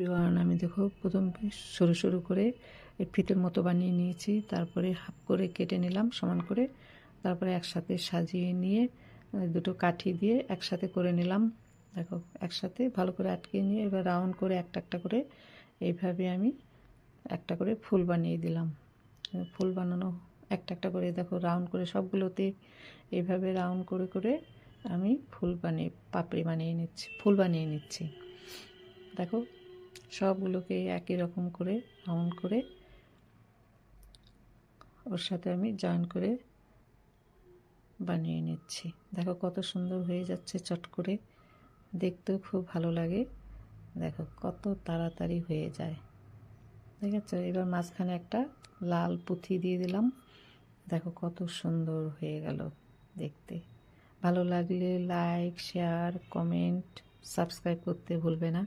এবার আমি দেখো প্রথম সরু সরু করে এই ফিতের মতো বানিয়ে নিয়েছি, তারপরে হাফ করে কেটে নিলাম সমান করে, তারপরে একসাথে সাজিয়ে নিয়ে দুটো কাঠি দিয়ে একসাথে করে নিলাম। দেখো একসাথে ভালো করে আটকে নিয়ে এবার রাউন্ড করে একটা একটা করে এইভাবে আমি একটা করে ফুল বানিয়ে দিলাম। ফুল বানানো একটা একটা করে দেখো রাউন্ড করে সবগুলোতে এইভাবে রাউন্ড করে করে আমি ফুল বানিয়ে পাপড়ি বানিয়ে নিচ্ছি, ফুল বানিয়ে নিচ্ছি। দেখো সবগুলোকে একই রকম করে রাউন্ড করে ওর সাথে আমি জয়েন করে বানিয়ে নিচ্ছি। দেখো কত সুন্দর হয়ে যাচ্ছে, চট করে দেখতেও খুব ভালো লাগে। দেখো কত তাড়াতাড়ি হয়ে যায়, ঠিক আছে। এবার মাঝখানে একটা লাল পুঁথি দিয়ে দিলাম। দেখো কত সুন্দর হয়ে গেল দেখতে। ভালো লাগলে লাইক, শেয়ার, কমেন্ট, সাবস্ক্রাইব করতে ভুলবে না।